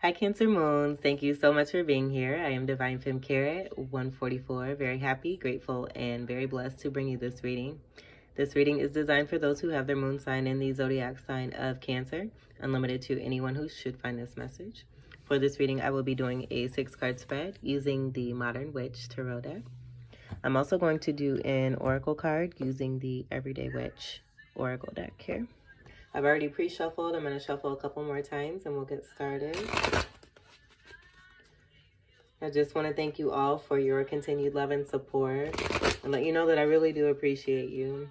Hi, Cancer Moons. Thank you so much for being here. I am Divine Femme Carrot 144. Very happy, grateful, and very blessed to bring you this reading. This reading is designed for those who have their moon sign in the zodiac sign of Cancer, unlimited to anyone who should find this message. For this reading, I will be doing a 6-card spread using the Modern Witch Tarot deck. I'm also going to do an oracle card using the Everyday Witch Oracle deck here. I've already pre-shuffled. I'm going to shuffle a couple more times and we'll get started. I just want to thank you all for your continued love and support and let you know that I really do appreciate you.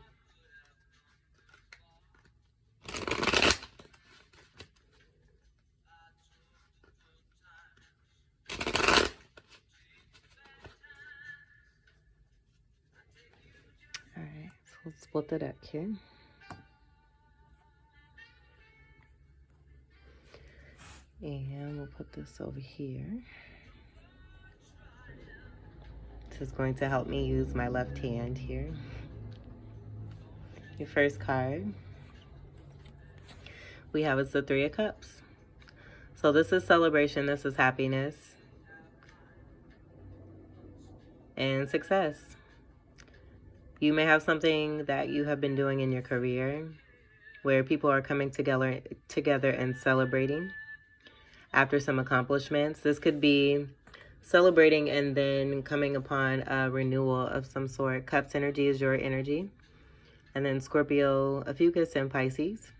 All right, so let's split the deck here. And we'll put this over here. This is going to help me use my left hand here. Your first card we have is the 3 of Cups. So this is celebration, this is happiness and success. You may have something that you have been doing in your career where people are coming together and celebrating after some accomplishments. This could be celebrating and then coming upon a renewal of some sort. Cups energy is your energy. And then Scorpio, Ophiuchus, and Pisces.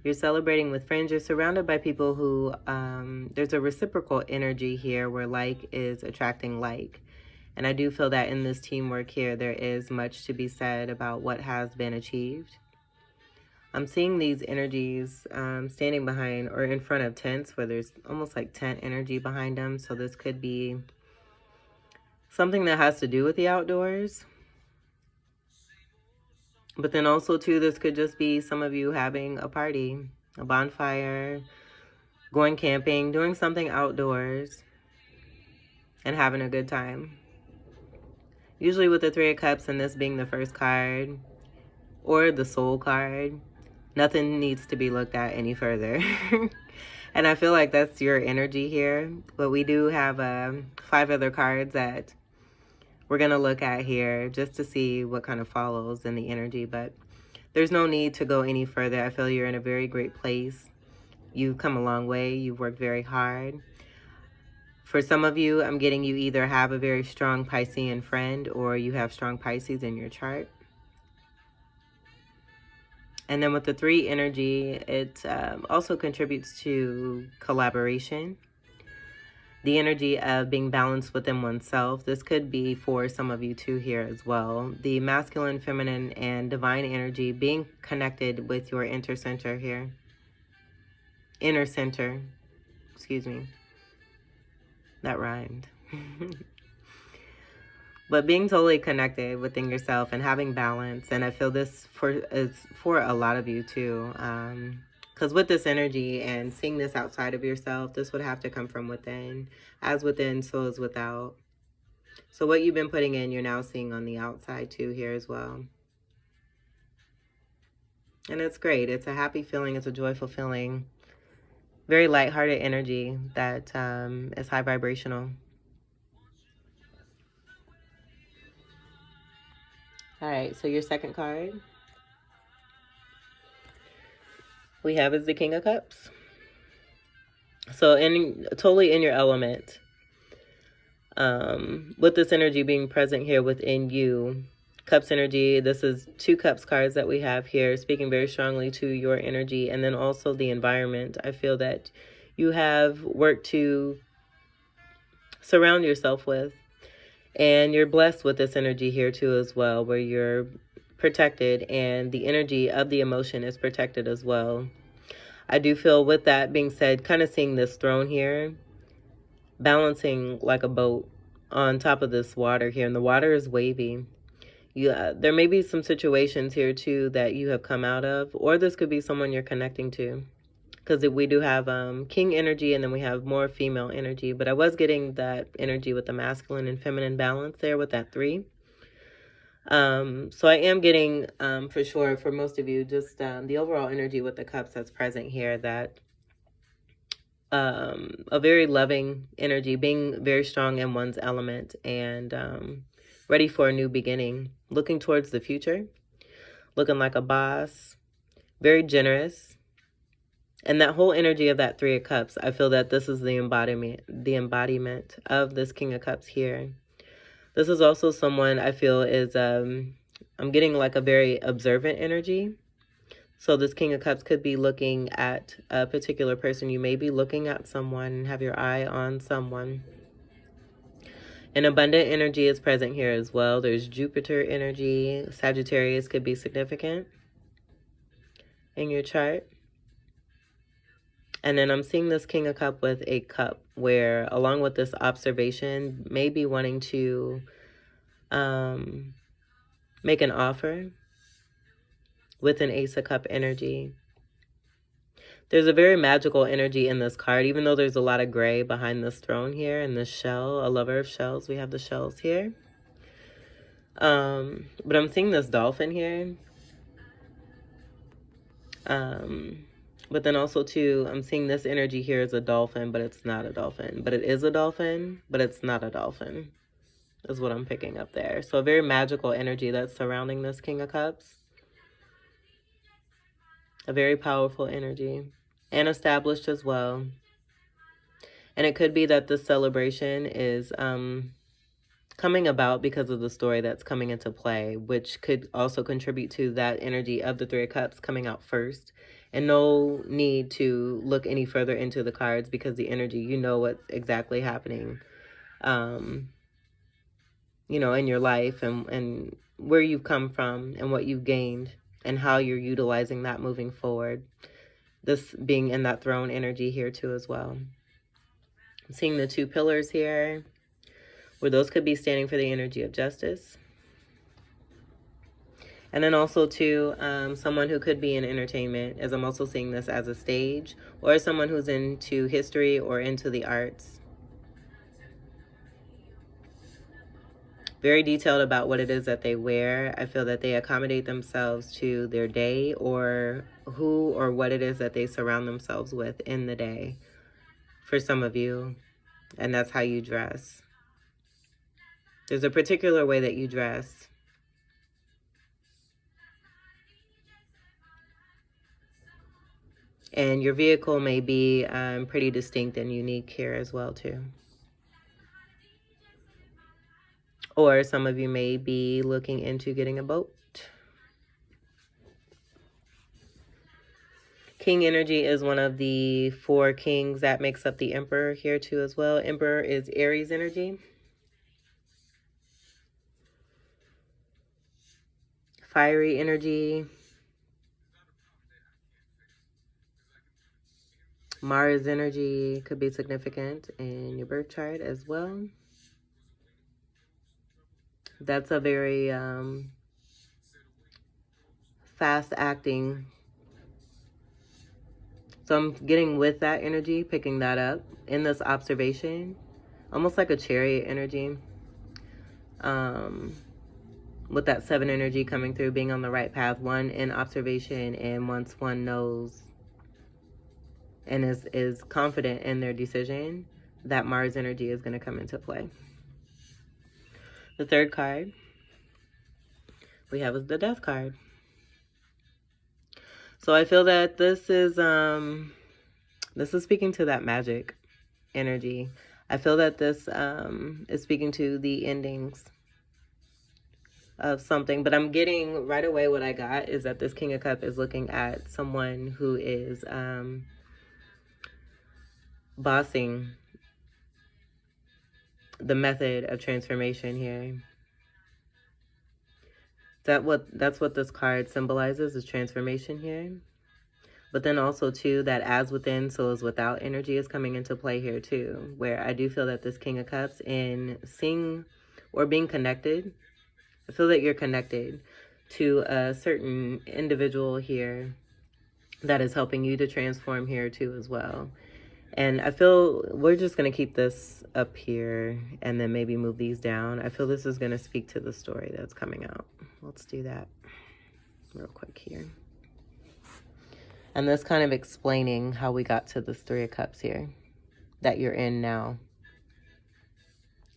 You're celebrating with friends. You're surrounded by people who, there's a reciprocal energy here where like is attracting like. And I do feel that in this teamwork here, there is much to be said about what has been achieved. I'm seeing these energies standing behind or in front of tents where there's almost like tent energy behind them. So this could be something that has to do with the outdoors. But then also, too, this could just be some of you having a party, a bonfire, going camping, doing something outdoors, and having a good time. Usually with the 3 of Cups and this being the first card or the soul card, nothing needs to be looked at any further. And I feel like that's your energy here. But we do have 5 other cards that we're going to look at here just to see what kind of follows in the energy. But there's no need to go any further. I feel you're in a very great place. You've come a long way. You've worked very hard. For some of you, I'm getting you either have a very strong Piscean friend or you have strong Pisces in your chart. And then with the 3 energy, it also contributes to collaboration. The energy of being balanced within oneself. This could be for some of you too here as well. The masculine, feminine, and divine energy being connected with your inner center here. Inner center. Excuse me. That rhymed. But being totally connected within yourself and having balance. And I feel this is for a lot of you too. Because with this energy and seeing this outside of yourself, this would have to come from within. As within, so is without. So what you've been putting in, you're now seeing on the outside too here as well. And it's great. It's a happy feeling. It's a joyful feeling. Very lighthearted energy that is high vibrational. All right, so your second card we have is the King of Cups. So totally in your element. With this energy being present here within you. Cups energy, this is 2 Cups cards that we have here, speaking very strongly to your energy. And then also the environment. I feel that you have work to surround yourself with. And you're blessed with this energy here too as well, where you're protected and the energy of the emotion is protected as well. I do feel with that being said, kind of seeing this throne here, balancing like a boat on top of this water here. And the water is wavy. There may be some situations here too that you have come out of, or this could be someone you're connecting to. Because we do have king energy and then we have more female energy. But I was getting that energy with the masculine and feminine balance there with that 3. So I am getting, for sure, for most of you, just the overall energy with the cups that's present here, that a very loving energy, being very strong in one's element, and ready for a new beginning, looking towards the future, looking like a boss, very generous. And that whole energy of that Three of Cups, I feel that this is the embodiment of this King of Cups here. This is also someone I feel is, I'm getting like a very observant energy. So this King of Cups could be looking at a particular person. You may be looking at someone and have your eye on someone. An abundant energy is present here as well. There's Jupiter energy. Sagittarius could be significant in your chart. And then I'm seeing this King of Cups with a cup, where along with this observation, maybe wanting to make an offer with an Ace of Cup energy. There's a very magical energy in this card, even though there's a lot of gray behind this throne here and this shell, a lover of shells. We have the shells here. But I'm seeing this dolphin here. But then also too, I'm seeing this energy here as a dolphin, but it's not a dolphin. But it is a dolphin, but it's not a dolphin, is what I'm picking up there. So a very magical energy that's surrounding this King of Cups. A very powerful energy. And established as well. And it could be that this celebration is coming about because of the story that's coming into play, which could also contribute to that energy of the Three of Cups coming out first. And no need to look any further into the cards, because the energy, you know what's exactly happening, you know, in your life, and where you've come from and what you've gained and how you're utilizing that moving forward. This being in that throne energy here too as well. I'm seeing the two pillars here, where those could be standing for the energy of justice. And then also too, someone who could be in entertainment, as I'm also seeing this as a stage, or someone who's into history or into the arts. Very detailed about what it is that they wear. I feel that they accommodate themselves to their day, or who or what it is that they surround themselves with in the day for some of you. And that's how you dress. There's a particular way that you dress. And your vehicle may be pretty distinct and unique here as well too. Or some of you may be looking into getting a boat. King energy is one of the 4 kings that makes up the Emperor here too as well. Emperor is Aries energy. Fiery energy. Mars energy could be significant in your birth chart as well. That's a very fast acting. So I'm getting with that energy, picking that up in this observation. Almost like a chariot energy. With that 7 energy coming through, being on the right path. One in observation, and once one knows and is confident in their decision, that Mars energy is going to come into play. The third card we have is the Death card. So I feel that this is speaking to that magic energy. I feel that this is speaking to the endings of something, but I'm getting right away, what I got is that this King of Cups is looking at someone who is bossing the method of transformation here. That's what this card symbolizes, is transformation here. But then also too, that as within, so is without energy is coming into play here too, where I do feel that this King of Cups, in seeing or being connected, I feel that you're connected to a certain individual here that is helping you to transform here too as well. And I feel we're just going to keep this up here and then maybe move these down. I feel this is going to speak to the story that's coming out. Let's do that real quick here. And this kind of explaining how we got to this 3 of Cups here. that you're in now.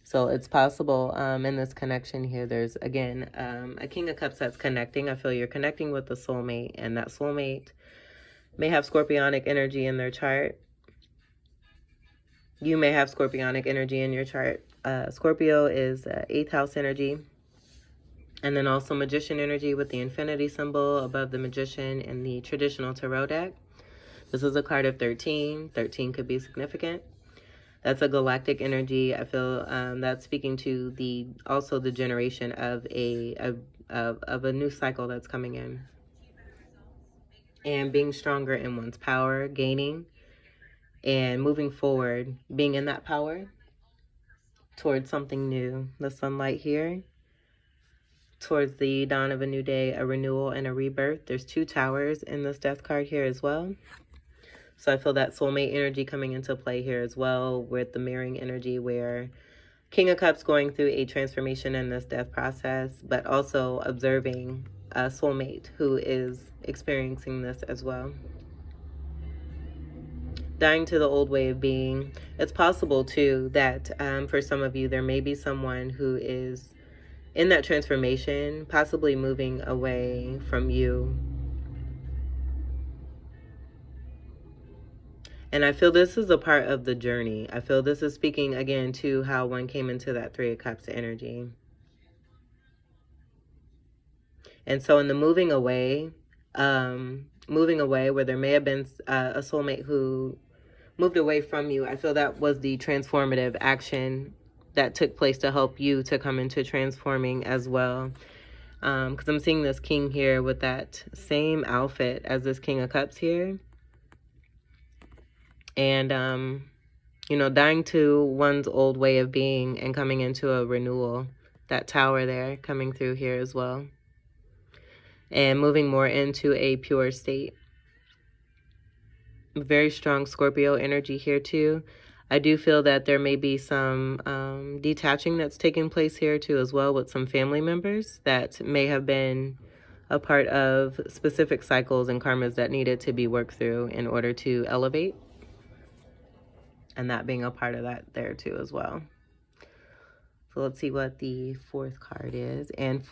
So it's possible in this connection here, there's, again, a King of Cups that's connecting. I feel you're connecting with the soulmate, and that soulmate may have scorpionic energy in their chart. You may have scorpionic energy in your chart. Scorpio is 8th house energy. And then also magician energy with the infinity symbol above the magician in the traditional tarot deck. This is a card of 13. 13 could be significant. That's a galactic energy. I feel that's speaking to also the generation of a new cycle that's coming in. And being stronger in one's power, gaining, and moving forward, being in that power towards something new. The sunlight here, towards the dawn of a new day, a renewal and a rebirth. There's 2 towers in this death card here as well. So I feel that soulmate energy coming into play here as well, with the mirroring energy where King of Cups going through a transformation in this death process, but also observing a soulmate who is experiencing this as well. Dying to the old way of being. It's possible too that for some of you, there may be someone who is in that transformation, possibly moving away from you. And I feel this is a part of the journey. I feel this is speaking again to how one came into that 3 of Cups energy. And so in the moving away where there may have been a soulmate who moved away from you, I feel that was the transformative action that took place to help you to come into transforming as well. Because I'm seeing this king here with that same outfit as this King of Cups here. And, you know, dying to one's old way of being and coming into a renewal. That tower there coming through here as well. And moving more into a pure state. Very strong Scorpio energy here too. I do feel that there may be some detaching that's taking place here too as well, with some family members that may have been a part of specific cycles and karmas that needed to be worked through in order to elevate. And that being a part of that there too as well. So let's see what the 4th card is. And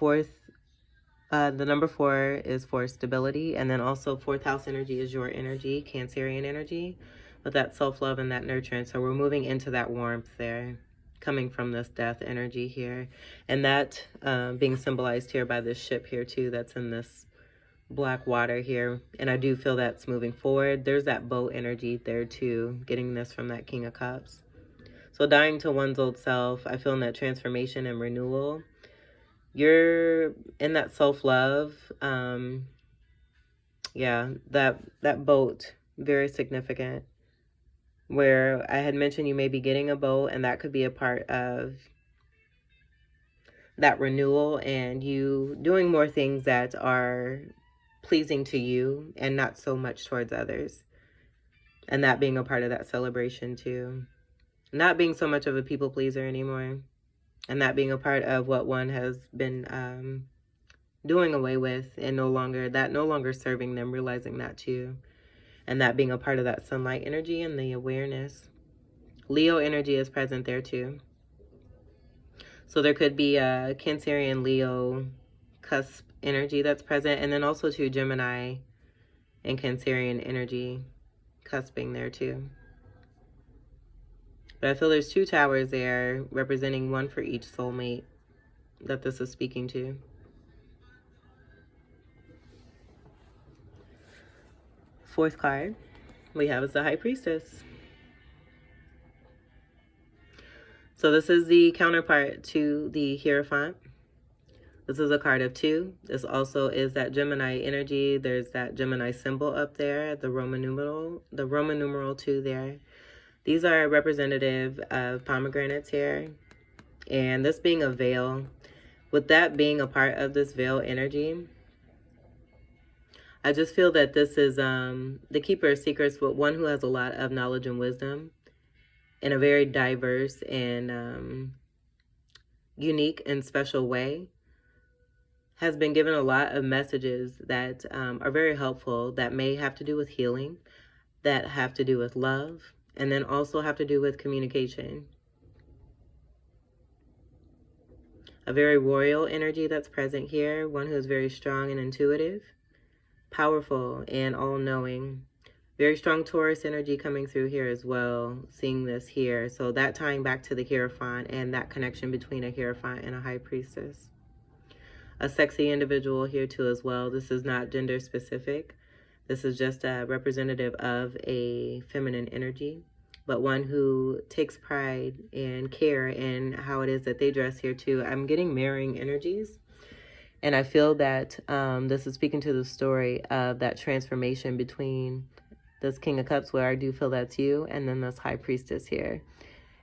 the number 4 is for stability. And then also 4th house energy is your energy, Cancerian energy, with that self-love and that nurturing. So we're moving into that warmth there, coming from this death energy here. And that being symbolized here by this ship here too, that's in this black water here. And I do feel that's moving forward. There's that boat energy there too, getting this from that King of Cups. So dying to one's old self, I feel in that transformation and renewal. You're in that self-love. Yeah, that boat, very significant. Where I had mentioned you may be getting a boat, and that could be a part of that renewal and you doing more things that are pleasing to you and not so much towards others. And that being a part of that celebration too. Not being so much of a people pleaser anymore. And that being a part of what one has been doing away with, and no longer serving them, realizing that too. And that being a part of that sunlight energy and the awareness. Leo energy is present there too. So there could be a Cancerian Leo cusp energy that's present, and then also too Gemini and Cancerian energy cusping there too. But I feel there's 2 towers there, representing one for each soulmate that this is speaking to. Fourth card we have is the High Priestess. So this is the counterpart to the Hierophant. This is a card of 2. This also is that Gemini energy. There's that Gemini symbol up there, the Roman numeral 2 there. These are representative of pomegranates here. And this being a veil, with that being a part of this veil energy, I just feel that this is the keeper of secrets, but one who has a lot of knowledge and wisdom in a very diverse and unique and special way, has been given a lot of messages that are very helpful, that may have to do with healing, that have to do with love, and then also have to do with communication. A very royal energy that's present here, one who is very strong and intuitive, powerful and all-knowing. Very strong Taurus energy coming through here as well, seeing this here. So that tying back to the Hierophant and that connection between a Hierophant and a High Priestess. A sexy individual here too as well. This is not gender specific. This is just a representative of a feminine energy, but one who takes pride and care in how it is that they dress here too. I'm getting mirroring energies. And I feel that this is speaking to the story of that transformation between this King of Cups, where I do feel that's you, and then this High Priestess here.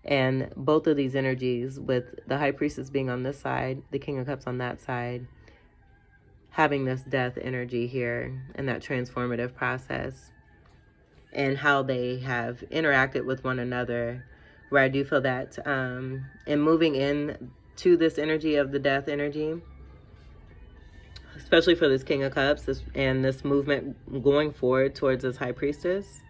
And both of these energies, with the High Priestess being on this side, the King of Cups on that side, having this death energy here and that transformative process, and how they have interacted with one another, where I do feel that in moving in to this energy of the death energy, especially for this King of Cups and this movement going forward towards this High Priestess,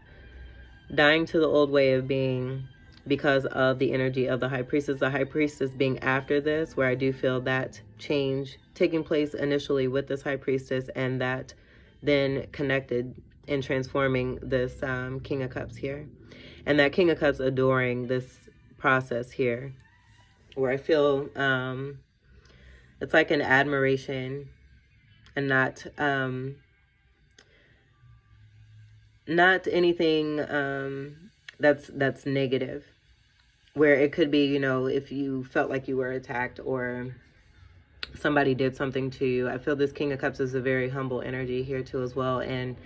dying to the old way of being because of the energy of the High Priestess being after this, where I do feel that change taking place initially with this High Priestess, and that then connected in transforming this King of Cups here. And that King of Cups adoring this process here, where I feel it's like an admiration and not anything that's negative, where it could be, you know, if you felt like you were attacked or somebody did something to you. I feel this King of Cups is a very humble energy here too as well, and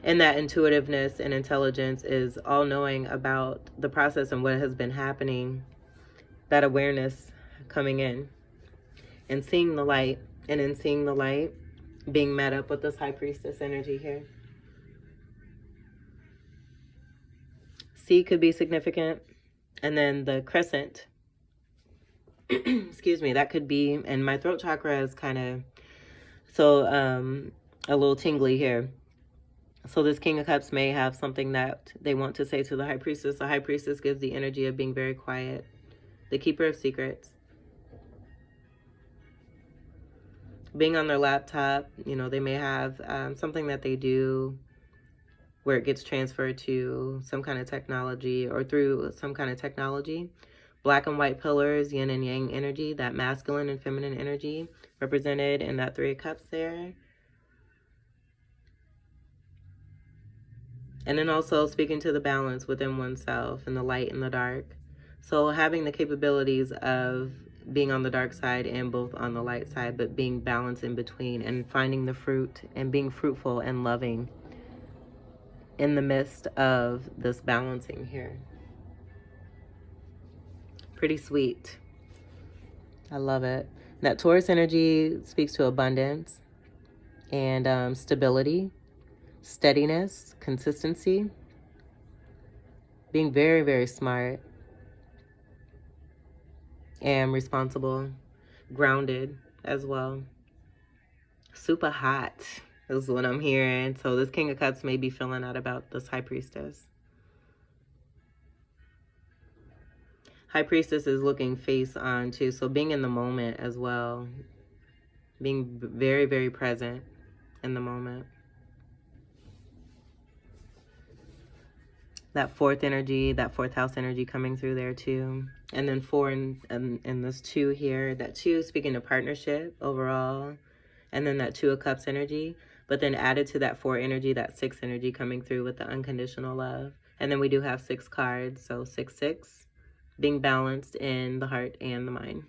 that intuitiveness and intelligence is all knowing about the process and what has been happening, that awareness coming in and seeing the light, and in seeing the light being met up with this High Priestess energy here. C could be significant, and then the crescent, excuse me, that could be, and my throat chakra is kind of, so a little tingly here. So this King of Cups may have something that they want to say to the High Priestess. The High Priestess gives the energy of being very quiet, the keeper of secrets. Being on their laptop, you know, they may have something that they do where it gets transferred to some kind of technology, or through some kind of technology. Black and white pillars, yin and yang energy, that masculine and feminine energy represented in that Three of Cups there. And then also speaking to the balance within oneself and the light and the dark. So having the capabilities of being on the dark side and both on the light side, but being balanced in between, and finding the fruit and being fruitful and loving in the midst of this balancing here. Pretty sweet. I love it. That Taurus energy speaks to abundance and stability, steadiness, consistency, being very, very smart and responsible, grounded as well. Super hot is what I'm hearing. So this King of Cups may be feeling out about this High Priestess. High Priestess is looking face on too, so being in the moment as well, being very, very present in the moment. That fourth energy, that fourth house energy coming through there too. And then 4 and this 2 here, that 2 speaking of partnership overall, and then that 2 of Cups energy, but then added to that 4 energy, that 6 energy coming through with the unconditional love. And then we do have 6 cards, so 6, 6, being balanced in the heart and the mind.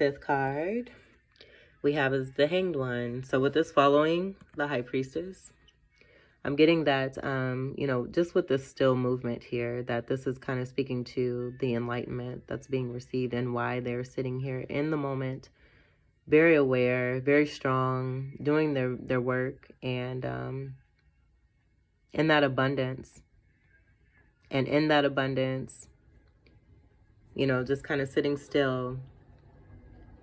5th card we have is the Hanged One. So with this following the High Priestess, I'm getting that, you know, just with this still movement here, that this is kind of speaking to the enlightenment that's being received and why they're sitting here in the moment, very aware, very strong, doing their work, and in that abundance. And in that abundance, you know, just kind of sitting still,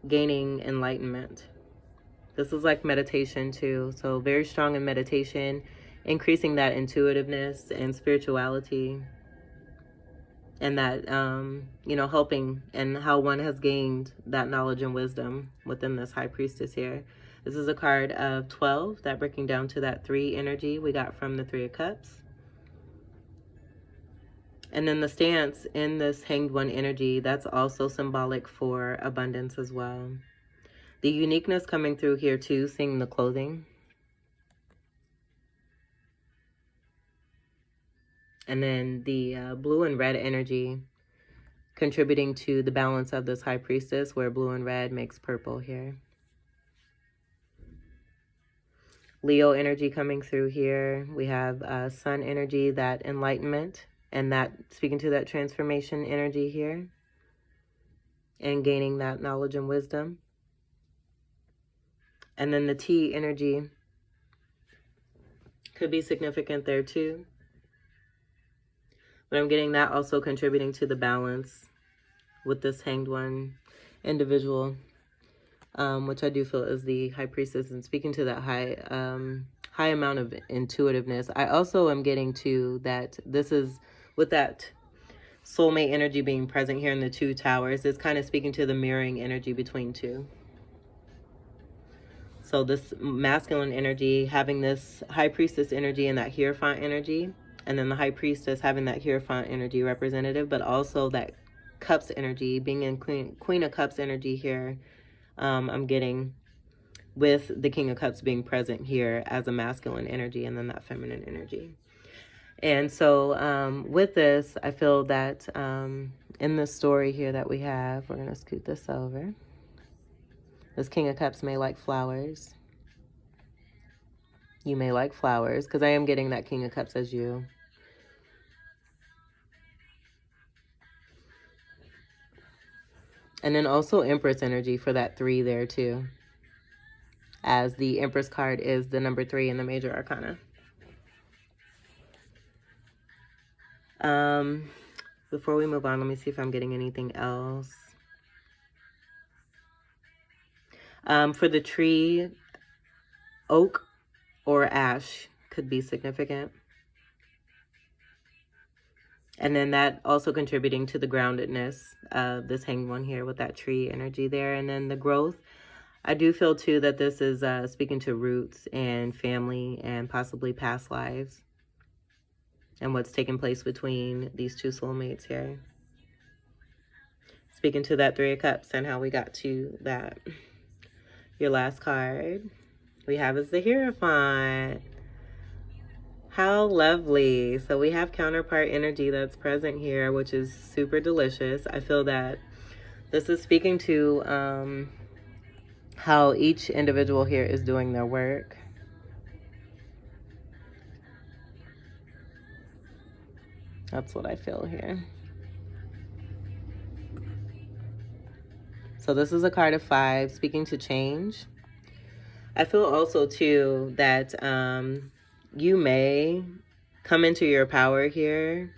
gaining enlightenment. This is like meditation too. So very strong in meditation increasing that intuitiveness and spirituality, and that, you know, helping, and how one has gained that knowledge and wisdom within this High Priestess here. This is a card of 12, that breaking down to that 3 energy we got from the 3 of Cups. And then the stance in this Hanged One energy, that's also symbolic for abundance as well. The uniqueness coming through here too, seeing the clothing. And then the blue and red energy contributing to the balance of this High Priestess, where blue and red makes purple here. Leo energy coming through here. We have sun energy, that enlightenment, and that speaking to that transformation energy here, and gaining that knowledge and wisdom. And then the T energy could be significant there too. But I'm getting that also contributing to the balance with this Hanged One individual, which I do feel is the High Priestess, and speaking to that high amount of intuitiveness. I also am getting to that this is, with that soulmate energy being present here in the 2 towers, it's kind of speaking to the mirroring energy between 2. So this masculine energy having this High Priestess energy and that Hierophant energy, and then the High Priestess having that Hierophant energy representative, but also that Cups energy being in Queen of Cups energy here. I'm getting with the King of Cups being present here as a masculine energy, and then that feminine energy. And so with this, I feel that in the story here that we have, we're going to scoot this over. This King of Cups may like flowers. You may like flowers, because I am getting that King of Cups as you. And then also Empress energy for that 3 there too, as the Empress card is the number 3 in the major arcana. Before we move on, let me see if I'm getting anything else. For the tree, oak or ash could be significant. And then that also contributing to the groundedness of this Hanged One here with that tree energy there. And then the growth, I do feel too that this is speaking to roots and family and possibly past lives, and what's taking place between these 2 soulmates here. Speaking to that 3 of Cups and how we got to that. Your last card we have is the Hierophant. How lovely. So we have counterpart energy that's present here, which is super delicious. I feel that this is speaking to how each individual here is doing their work. That's what I feel here. So this is a card of 5, speaking to change. I feel also too that you may come into your power here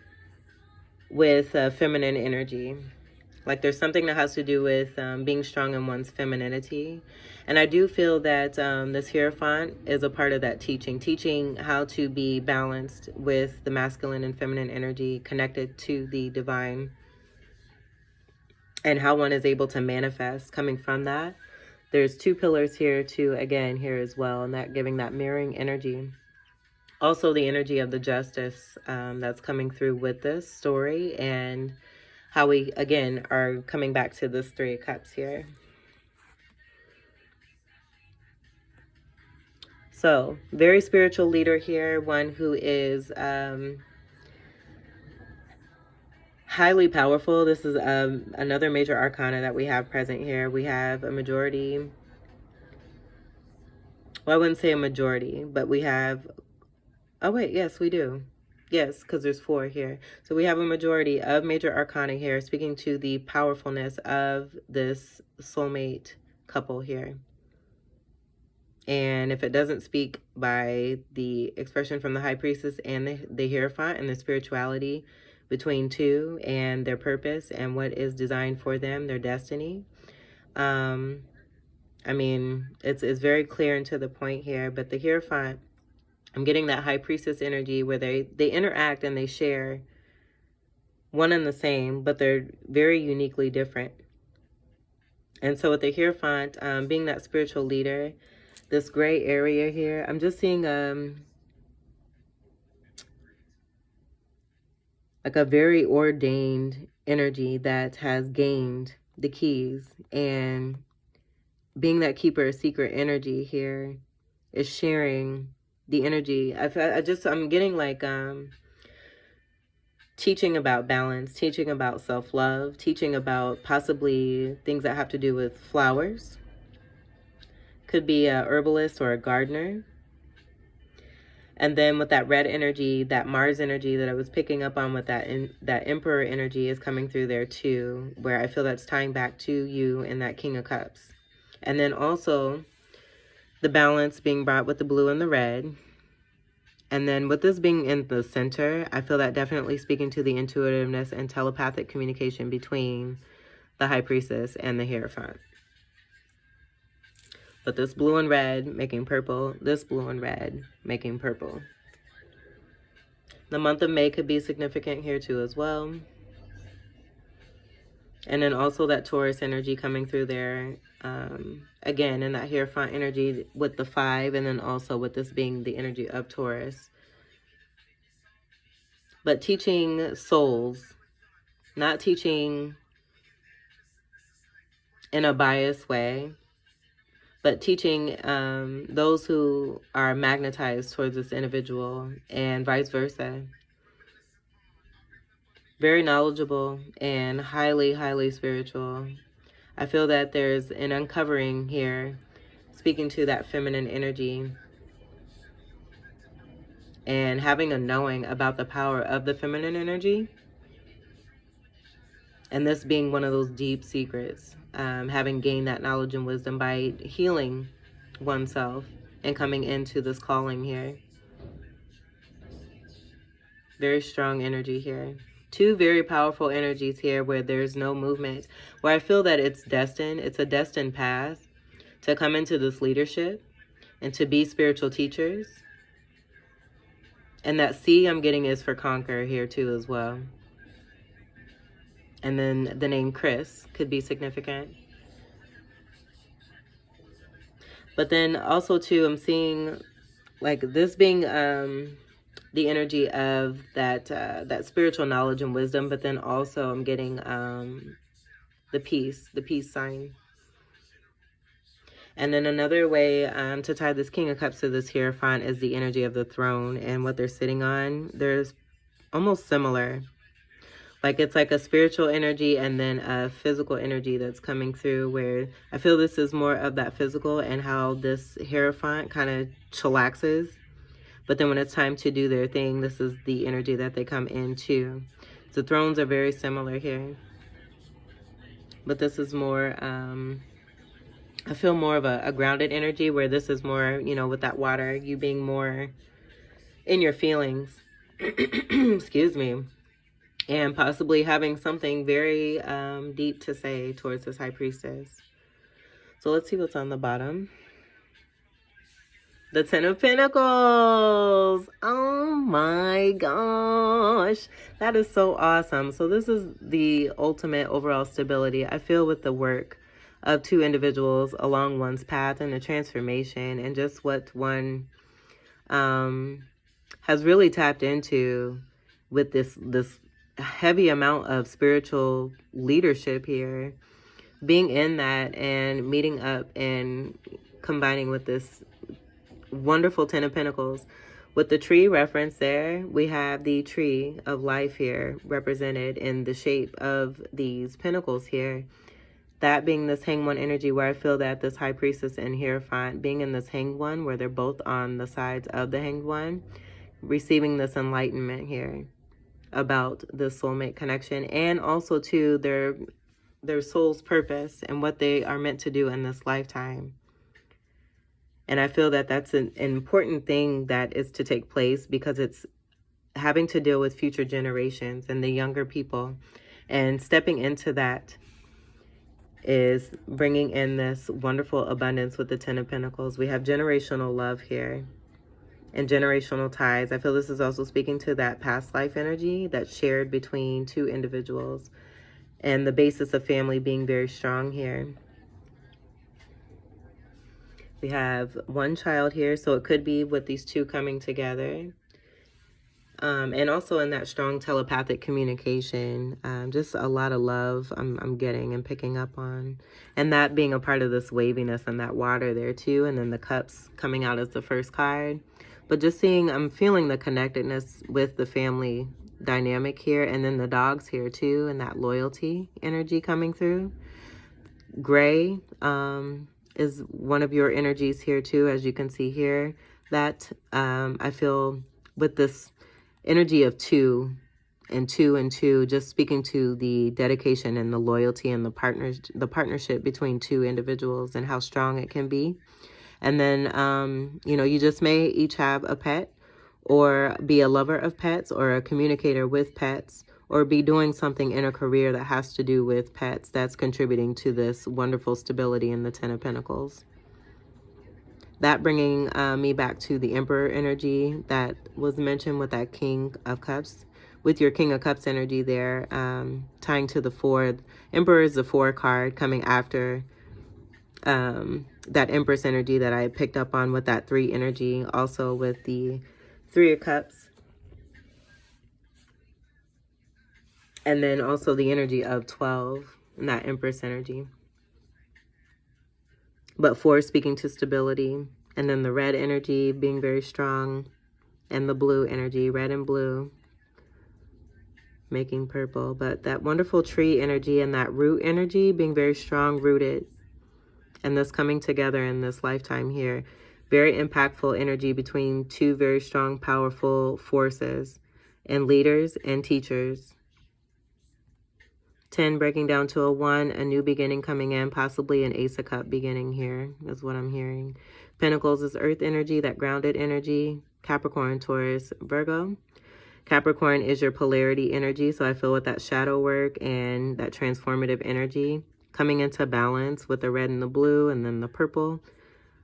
with feminine energy. Like there's something that has to do with being strong in one's femininity. And I do feel that this Hierophant is a part of that teaching how to be balanced with the masculine and feminine energy, connected to the divine, and how one is able to manifest coming from that. There's 2 pillars here too, again, here as well, and that giving that mirroring energy. Also the energy of the Justice that's coming through with this story, and how we, again, are coming back to this 3 of Cups here. So, very spiritual leader here, one who is highly powerful. This is another major arcana that we have present here. We have a majority, well, I wouldn't say a majority, but we have, oh wait, yes, we do. Yes, because there's 4 here. So we have a majority of major arcana here, speaking to the powerfulness of this soulmate couple here. And if it doesn't speak by the expression from the High Priestess and the Hierophant, and the spirituality between 2 and their purpose and what is designed for them, their destiny. I mean, it's very clear and to the point here, but the Hierophant I'm getting that High Priestess energy where they interact and they share one and the same, but they're very uniquely different. And so with the Hierophant, being that spiritual leader, this gray area here, I'm just seeing like a very ordained energy that has gained the keys, and being that keeper of secret energy here is sharing the energy. I'm getting like teaching about balance, teaching about self-love, teaching about possibly things that have to do with flowers. Could be a herbalist or a gardener. And then with that red energy, that Mars energy that I was picking up on with that Emperor energy is coming through there too, where I feel that's tying back to you in that King of Cups. And then also the balance being brought with the blue and the red. And then with this being in the center, I feel that definitely speaking to the intuitiveness and telepathic communication between the High Priestess and the Hierophant. But this blue and red making purple, this blue and red making purple. The month of May could be significant here too as well. And then also that Taurus energy coming through there. Again, in that Hierophant energy with the 5, and then also with this being the energy of Taurus. But teaching souls, not teaching in a biased way, but teaching those who are magnetized towards this individual and vice versa. Very knowledgeable and highly, highly spiritual. I feel that there's an uncovering here, speaking to that feminine energy and having a knowing about the power of the feminine energy. And this being one of those deep secrets, having gained that knowledge and wisdom by healing oneself and coming into this calling here. Very strong energy here. 2 very powerful energies here where there's no movement, where I feel that it's destined. It's a destined path to come into this leadership and to be spiritual teachers. And that C I'm getting is for conquer here too as well. And then the name Chris could be significant. But then also too, I'm seeing like this being the energy of that spiritual knowledge and wisdom. But then also I'm getting the peace sign. And then another way to tie this King of Cups to this Hierophant is the energy of the throne and what they're sitting on. There's almost similar. Like it's like a spiritual energy and then a physical energy that's coming through, where I feel this is more of that physical and how this Hierophant kind of chillaxes. But then when it's time to do their thing, this is the energy that they come into. The thrones are very similar here. But this is more, I feel more of a grounded energy, where this is more, you know, with that water, you being more in your feelings. Excuse me. And possibly having something very deep to say towards this High Priestess. So let's see what's on the bottom. The 10 of Pentacles. Oh my gosh. That is so awesome. So this is the ultimate overall stability, I feel, with the work of 2 individuals along one's path and the transformation and just what one has really tapped into with this heavy amount of spiritual leadership here, being in that and meeting up and combining with this wonderful 10 of Pentacles. With the tree reference there, we have the tree of life here represented in the shape of these pentacles here. That being this Hanged One energy, where I feel that this High Priestess and Hierophant being in this Hanged One, where they're both on the sides of the Hanged One, receiving this enlightenment here about the soulmate connection, and also to their soul's purpose and what they are meant to do in this lifetime. And I feel that that's an important thing that is to take place, because it's having to deal with future generations and the younger people, and stepping into that is bringing in this wonderful abundance with the 10 of Pentacles. We have generational love here. and generational ties. I feel this is also speaking to that past life energy that's shared between two individuals, and the basis of family being very strong here. We have one child here, so it could be with these two coming together. And also in that strong telepathic communication, just a lot of love I'm getting and picking up on. And that being a part of this waviness and that water there too. And then the cups coming out as the first card. But just seeing, I'm feeling the connectedness with the family dynamic here. And then the dogs here too, and that loyalty energy coming through. Gray is one of your energies here too, as you can see here. That I feel with this energy of two and two, just speaking to the dedication and the loyalty and the partnership between two individuals and how strong it can be. And then, you know, you just may each have a pet, or be a lover of pets, or a communicator with pets, or be doing something in a career that has to do with pets that's contributing to this wonderful stability in the Ten of Pentacles. That bringing me back to the Emperor energy that was mentioned with that King of Cups. With your King of Cups energy there, tying to the 4. Emperor is the 4 card coming after that Empress energy that I picked up on with that 3 energy. Also with the 3 of Cups. And then also the energy of 12 and that Empress energy. But 4 speaking to stability. And then the red energy being very strong. And the blue energy, red and blue, making purple. But that wonderful tree energy and that root energy being very strong, rooted. And this coming together in this lifetime here. Very impactful energy between two very strong, powerful forces. And leaders and teachers. 10 breaking down to a 1, a new beginning coming in, possibly an Ace of Cup beginning here, is what I'm hearing. Pentacles is earth energy, that grounded energy. Capricorn, Taurus, Virgo. Capricorn is your polarity energy, so I feel with that shadow work and that transformative energy coming into balance with the red and the blue and then the purple,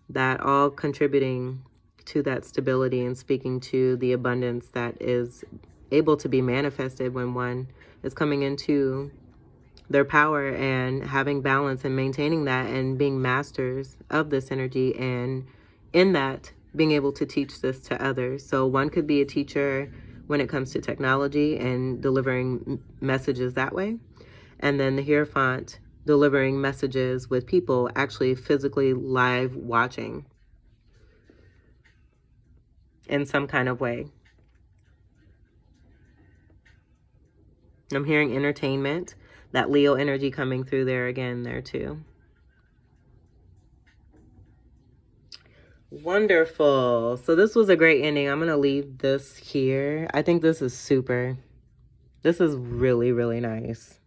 that all contributing to that stability and speaking to the abundance that is able to be manifested when one is coming into their power and having balance and maintaining that and being masters of this energy, and in that being able to teach this to others. So one could be a teacher when it comes to technology and delivering messages that way, and then the Hierophant delivering messages with people actually physically live watching in some kind of way. I'm hearing entertainment, that Leo energy coming through there again there too. Wonderful. So this was a great ending. I'm going to leave this here. I think this is super. This is really, really nice.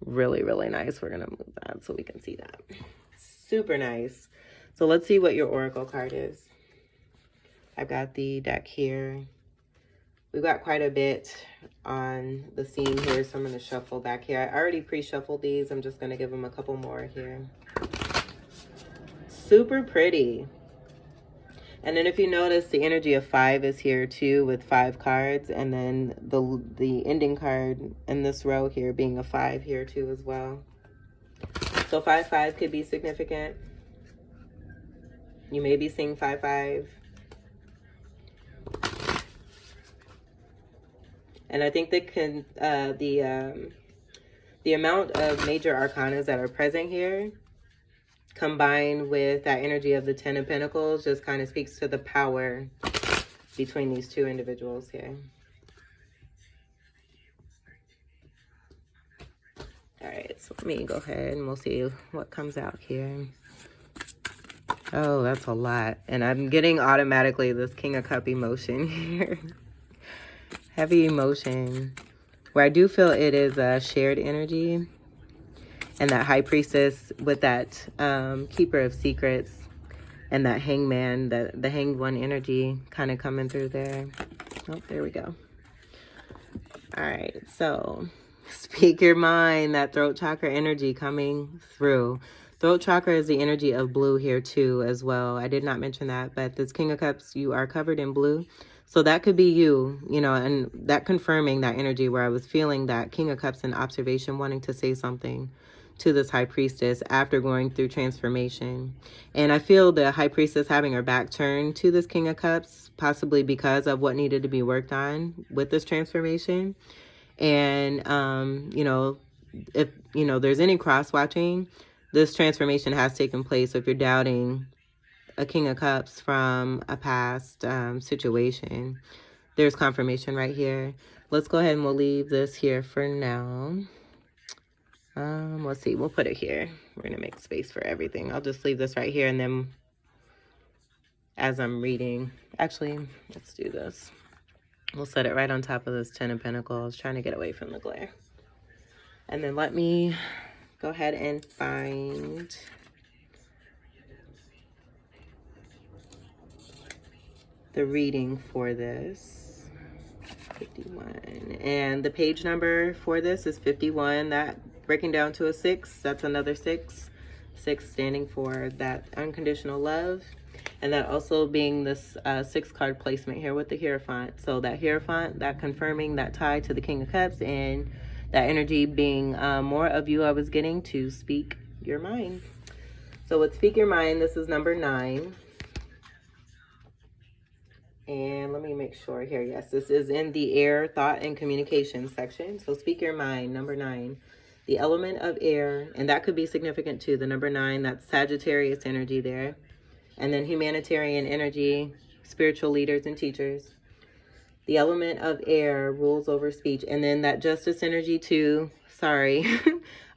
Really, really nice. We're going to move that so we can see that. Super nice. So let's see what your Oracle card is. I've got the deck here. We've got quite a bit on the scene here, so I'm going to shuffle back here. I already pre-shuffled these. I'm just going to give them a couple more here. Super pretty. And then if you notice, the energy of 5 is here too with 5 cards. And then the ending card in this row here being a 5 here too as well. So 5-5 could be significant. You may be seeing 5-5. And I think that the amount of major arcanas that are present here, combined with that energy of the 10 of Pentacles, just kind of speaks to the power between these two individuals here. All right, so let me go ahead and we'll see what comes out here. Oh, that's a lot. And I'm getting automatically this King of Cup emotion here. Heavy emotion, where I do feel it is a shared energy. And that High Priestess with that Keeper of Secrets and that Hangman, the Hanged One energy kind of coming through there. Oh, there we go. All right, so speak your mind, that throat chakra energy coming through. Throat chakra is the energy of blue here too as well. I did not mention that, but this King of Cups, you are covered in blue. So that could be you, you know, and that confirming that energy where I was feeling that King of Cups in observation, wanting to say something to this High Priestess after going through transformation. And I feel the High Priestess having her back turned to this King of Cups, possibly because of what needed to be worked on with this transformation. And, you know, if, you know, there's any cross-watching, this transformation has taken place. So if you're doubting a King of Cups from a past situation, there's confirmation right here. Let's go ahead and we'll leave this here for now. Let's see, we'll put it here. We're going to make space for everything. I'll just leave this right here, and then as I'm reading, actually, let's do this. We'll set it right on top of this Ten of Pentacles, trying to get away from the glare. And then let me go ahead and find the reading for this. 51. And the page number for this is 51. That breaking down to a 6, that's another 6. 6 standing for that unconditional love. And that also being this 6 card placement here with the Hierophant. So that Hierophant, that confirming that tie to the King of Cups, and that energy being more of you I was getting to speak your mind. So with Speak Your Mind, this is number 9. And let me make sure here. Yes, this is in the air, thought, and communication section. So Speak Your Mind, number 9. The element of air, and that could be significant too. The number 9, that's Sagittarius energy there. And then humanitarian energy, spiritual leaders and teachers. The element of air rules over speech. And then that justice energy too. Sorry,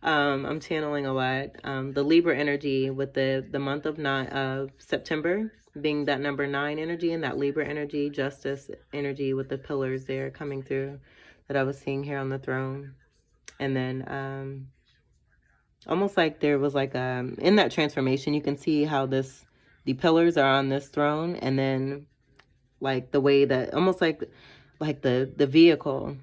I'm channeling a lot. The Libra energy with the month of September being that number 9 energy, and that Libra energy, justice energy with the pillars there coming through that I was seeing here on the throne. And then almost like there was like in that transformation, you can see how the pillars are on this throne, and then like the way that almost like the vehicle,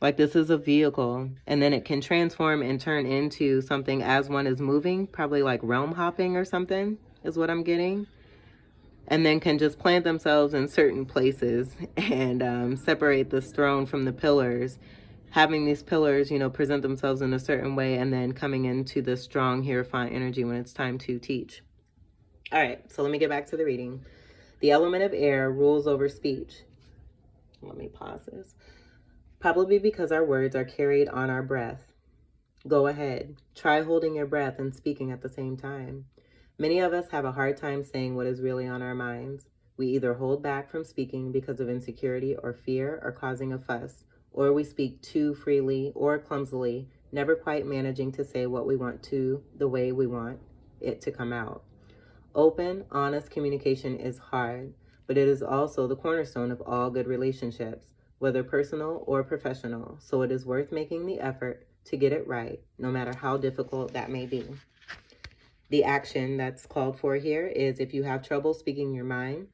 like this is a vehicle, and then it can transform and turn into something as one is moving, probably like realm hopping or something is what I'm getting. And then can just plant themselves in certain places and separate this throne from the pillars, having these pillars, you know, present themselves in a certain way, and then coming into the strong Hierophant energy when it's time to teach. All right, so let me get back to the reading. The element of air rules over speech. Let me pause this. Probably because our words are carried on our breath. Go ahead. Try holding your breath and speaking at the same time. Many of us have a hard time saying what is really on our minds. We either hold back from speaking because of insecurity or fear or causing a fuss, or we speak too freely or clumsily, never quite managing to say what we want to the way we want it to come out. Open, honest communication is hard, but it is also the cornerstone of all good relationships, whether personal or professional, so it is worth making the effort to get it right, no matter how difficult that may be. The action that's called for here is, if you have trouble speaking your mind,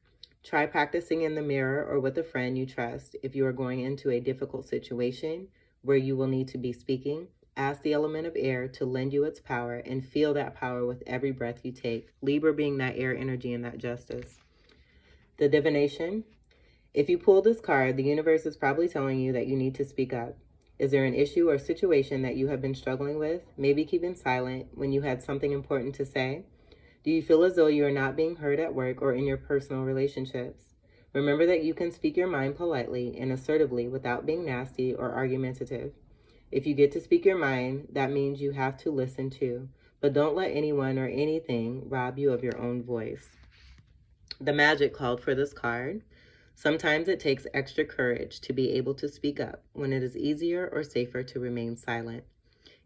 try practicing in the mirror or with a friend you trust. If you are going into a difficult situation where you will need to be speaking, ask the element of air to lend you its power and feel that power with every breath you take. Libra being that air energy and that justice. The divination. If you pull this card, the universe is probably telling you that you need to speak up. Is there an issue or situation that you have been struggling with, maybe keeping silent when you had something important to say? Do you feel as though you are not being heard at work or in your personal relationships? Remember that you can speak your mind politely and assertively without being nasty or argumentative. If you get to speak your mind, that means you have to listen too, but don't let anyone or anything rob you of your own voice. The magic called for this card. Sometimes it takes extra courage to be able to speak up when it is easier or safer to remain silent.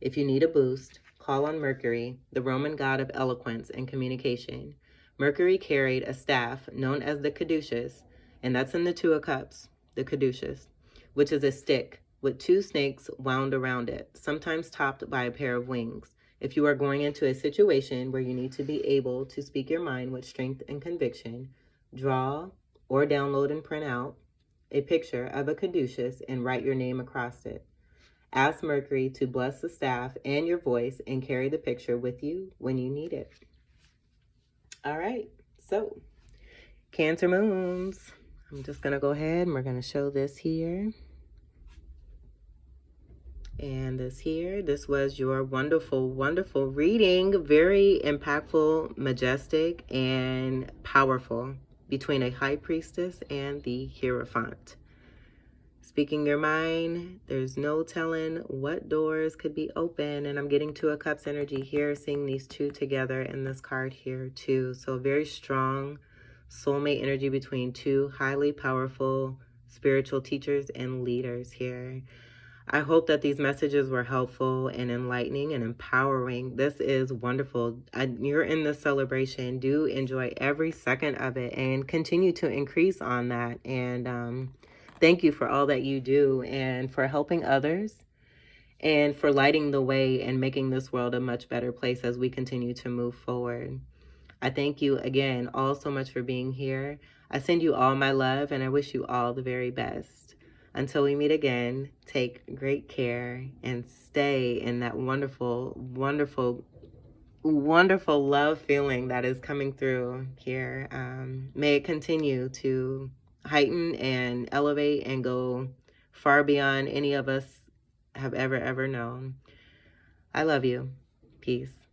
If you need a boost, call on Mercury, the Roman god of eloquence and communication. Mercury carried a staff known as the caduceus, and that's in the Two of Cups, the caduceus, which is a stick with 2 snakes wound around it, sometimes topped by a pair of wings. If you are going into a situation where you need to be able to speak your mind with strength and conviction, draw or download and print out a picture of a caduceus and write your name across it. Ask Mercury to bless the staff and your voice and carry the picture with you when you need it. All right, so Cancer moons. I'm just going to go ahead and we're going to show this here. And this here, this was your wonderful, wonderful reading. Very impactful, majestic, and powerful between a High Priestess and the Hierophant. Speaking your mind, there's no telling what doors could be open. And I'm getting Two of Cups energy here, seeing these two together in this card here too. So very strong soulmate energy between two highly powerful spiritual teachers and leaders here. I hope that these messages were helpful and enlightening and empowering. This is wonderful. You're in this celebration. Do enjoy every second of it and continue to increase on that. And thank you for all that you do and for helping others and for lighting the way and making this world a much better place as we continue to move forward. I thank you again all so much for being here. I send you all my love and I wish you all the very best. Until we meet again, take great care and stay in that wonderful, wonderful, wonderful love feeling that is coming through here. May it continue to heighten and elevate and go far beyond any of us have ever known. I love you. Peace.